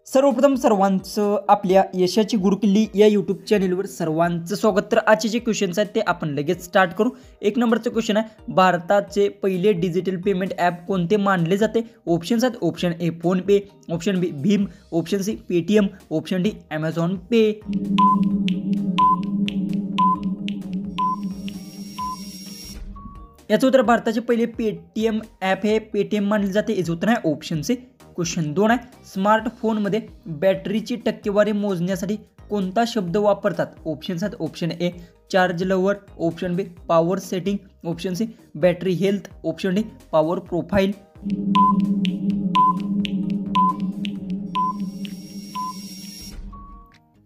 सर्वप्रथम सर्वांचं आपल्या यशाची गुरुकिल्ली या यूट्यूब चॅनेलवर सर्वांचं स्वागत। तर आजचे जे क्वेश्चन्स आहेत ते आपण लगेच स्टार्ट करू। एक नंबरचं क्वेश्चन आहे, भारताचे पहिले डिजिटल पेमेंट ॲप कोणते मानले जाते? ऑप्शन्स आहेत, option A PhonePe, option B भीम, option C Paytm, option D Amazon Pay. याचं उत्तर भारताचे पहिले पेटीएम ॲप हे पेटीएम मानले जाते। याचं उत्तर आहे ऑप्शन सी। क्वेश्चन 2 आहे, स्मार्टफोनमध्ये बॅटरीची टक्केवारी मोजण्यासाठी कोणता शब्द वापरतात? ऑप्शन्स आहेत, option A charge lover, option B power setting, option C battery health, option D power profile.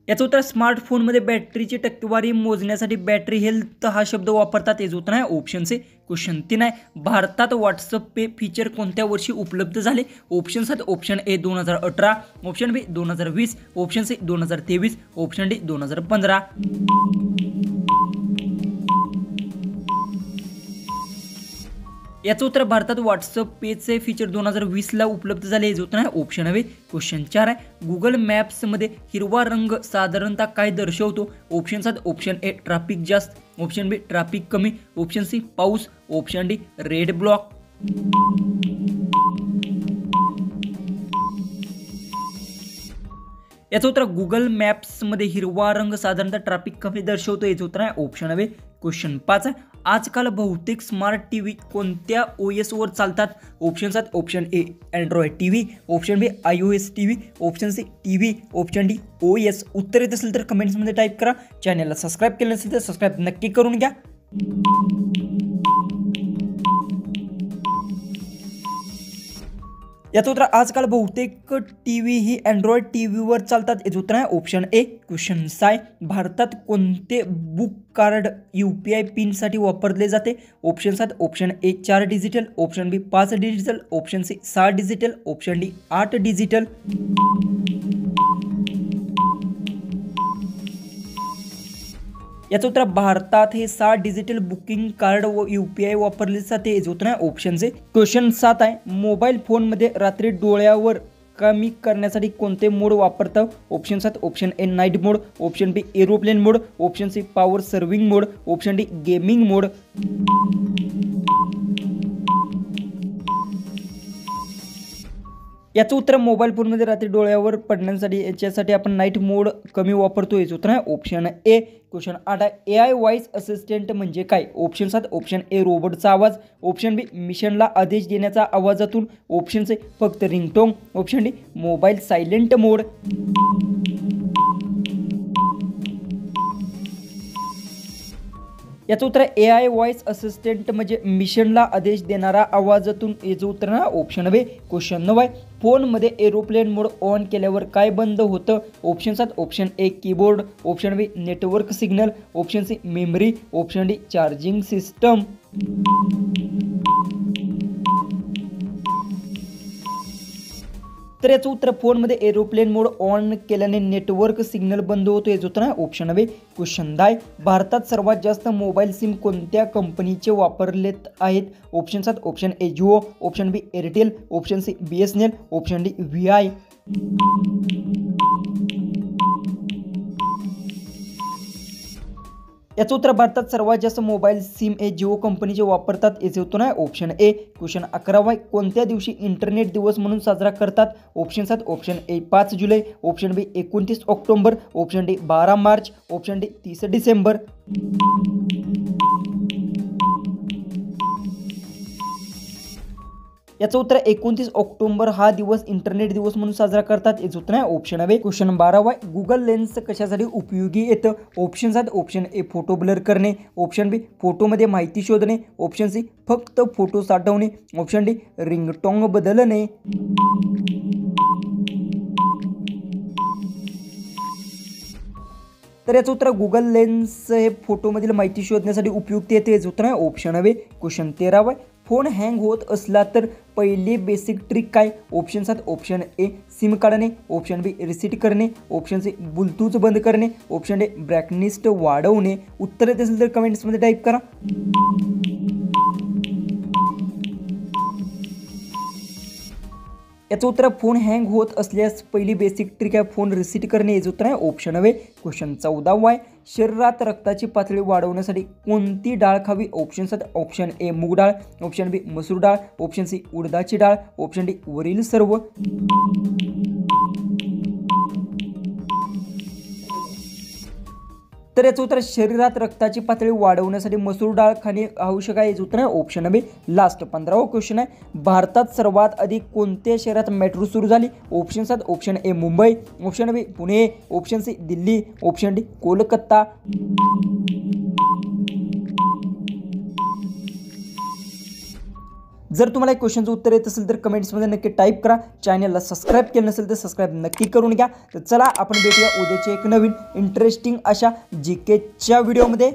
याचं उत्तर स्मार्टफोनमध्ये बॅटरीची टक्केवारी मोजण्यासाठी बॅटरी हेल्थ हा शब्द वापरतात। याचं उत्तर आहे ऑप्शन सी। क्वेश्चन 3 आहे, भारतात व्हॉट्सअप पे फीचर कोणत्या वर्षी उपलब्ध झाले? ऑप्शन्स आहेत, option A 2018, option B 2020, option C 2023, option D 2015। याचं उत्तर भारतात व्हॉट्सअप पेचे फीचर 2020ला उपलब्ध झाले। याचं उत्तर आहे ऑप्शन बी। क्वेश्चन 4 आहे, गुगल मॅप्समध्ये हिरवा रंग साधारणतः काय दर्शवतो? ऑप्शन्स आहेत, ऑप्शन ए ट्रॅफिक जास्त, ऑप्शन बी ट्रॅफिक कमी, ऑप्शन सी पाऊस, ऑप्शन डी रेड ब्लॉक। याचं उत्तर गुगल मॅप्समध्ये हिरवा रंग साधारणतः ट्रॅफिक कमी दर्शवतो। याचं उत्तर आहे ऑप्शन बी। क्वेश्चन 5 आहे, आजकाल बहुतेक स्मार्ट टीव्ही कोणत्या OS वर चालतात? ऑप्शन्स आहेत, option A Android TV, option B iOS TV, option C TV, option D OS। उत्तर येत असेल तर कमेंट्समध्ये टाईप करा। चॅनलला सबस्क्राईब केलं नसेल तर सबस्क्राईब नक्की करून घ्या। याचं उत्तर आजकाल बहुतेक टीव्ही ही अँड्रॉइड टीव्हीवर चालतात। याचं उत्तर आहे ऑप्शन ए। क्वेश्चन 6, भारतात कोणते बुक कार्ड UPI पिनसाठी वापरले जाते? ऑप्शन्स आहेत, option A 4 digital, option B 5 digital, option C 6 digital, option D 8 digital. याचं उत्तर भारतात हे 6 डिजिटल बुकिंग कार्ड व UPI वापरले जाते। याचं उत्तर आहे ऑप्शन सी। क्वेश्चन 7 आहे, मोबाईल फोनमध्ये रात्री डोळ्यावर कमी करण्यासाठी कोणते मोड वापरतात? ऑप्शन्स आहेत, option A night mode, option B aeroplane mode, option C power serving mode, option D gaming mode. याचं उत्तर मोबाईल फोनमध्ये रात्री डोळ्यावर पडण्यासाठी याच्यासाठी आपण नाईट मोड कमी वापरतो। याचं उत्तर आहे ऑप्शन ए। क्वेश्चन 8 आहे, AI व्हॉइस असिस्टंट म्हणजे काय? ऑप्शन्स आहेत, ऑप्शन ए रोबोटचा आवाज, ऑप्शन बी मिशनला आदेश देण्याचा आवाजातून, ऑप्शन सी फक्त ringtone, option D mobile silent mode. याचं उत्तर AI व्हॉइस असिस्टंट म्हणजे मिशनला आदेश देणारा आवाजातून। याचं उत्तर आहे ऑप्शन बी। क्वेश्चन 9 आहे, फोनमध्ये एरोप्लेन मोड ऑन केल्यावर काय बंद होतं? ऑप्शन्स आहेत, option A keyboard, option B network signal, option C memory, option D charging system. तर याचं उत्तर फोनमध्ये एरोप्लेन मोड ऑन केल्याने नेटवर्क सिग्नल बंद होतो। याचं उत्तर आहे ऑप्शन बी। क्वेश्चन 10, भारतात सर्वात जास्त मोबाईल सिम कोणत्या कंपनीचे वापरलेत आहेत? ऑप्शन्स आहेत, option A Jio, option B Airtel, option C BSNL, option D VI। याचं उत्तर भारतात सर्वात जास्त मोबाईल सिम हे जिओ कंपनीचे वापरतात। याचे उत्तर आहे ऑप्शन ए। क्वेश्चन 11, कोणत्या दिवशी इंटरनेट दिवस म्हणून साजरा करतात? ऑप्शन्स आहेत, ऑप्शन ए 5 जुलै, ऑप्शन बी 29 ऑक्टोबर, ऑप्शन डी 12 मार्च, ऑप्शन डी 30 डिसेंबर। याचं उत्तर 29 ऑक्टोबर हा दिवस इंटरनेट दिवस म्हणून साजरा करतात। याचं उत्तर आहे ऑप्शन बी। क्वेश्चन 12, गुगल लेन्स कशासाठी उपयोगी येतं? ऑप्शन्स आहेत, ऑप्शन ए फोटो ब्लर करणे, ऑप्शन बी फोटोमध्ये माहिती शोधणे, ऑप्शन सी फक्त फोटो साठवणे, ऑप्शन डी रिंगटोन बदलणे। तर याचं उत्तर गुगल लेन्स हे फोटोमधील माहिती शोधण्यासाठी उपयुक्त येते। याचं उत्तर आहे ऑप्शन बी। क्वेश्चन 13, फोन हँग होत असला तर पहिली बेसिक ट्रिक काय? ऑप्शन्स आहेत, ऑप्शन ए सिम काढणे, ऑप्शन बी रिसीट करणे, ऑप्शन सी ब्लूटूथ बंद करणे, ऑप्शन डी ब्राईटनेस वाढवणे। उत्तर येत असेल तर कमेंट्समध्ये टाईप करा। याचं उत्तर आहे फोन हँग होत असल्यास पहिली बेसिक ट्रिक आहे फोन रिसेट करणे. याचं उत्तर आहे ऑप्शन नवे. क्वेश्चन 14 आहे शरीरात रक्ताची पातळी वाढवण्यासाठी कोणती डाळ खावी. ऑप्शन्स आहेत ऑप्शन ए मूग डाळ, ऑप्शन बी मसूर डाळ, ऑप्शन सी उडदाची डाळ, ऑप्शन डी वरील सर्व. तर याचं उत्तर शरीरात रक्ताची पातळी वाढवण्यासाठी मसूर डाळ खाणे आवश्यक आहे. याचं उत्तर आहे ऑप्शन बी. लास्ट 15वा क्वेश्चन आहे भारतात सर्वात अधिक कोणत्या शहरात मेट्रो सुरू झाली. ऑप्शन्स आहेत option A Mumbai, option B Pune, option C Delhi, option D Kolkata. जर तुम्हाला क्वेश्चनचं उत्तर येत असेल तर कमेंट्समध्ये नक्की टाईप करा. चॅनलला सबस्क्राईब केलं नसेल तर सबस्क्राईब नक्की करून घ्या. तर चला आपण भेटूया उद्याच्या एक नवीन इंटरेस्टिंग अशा जीकेच्या व्हिडिओमध्ये.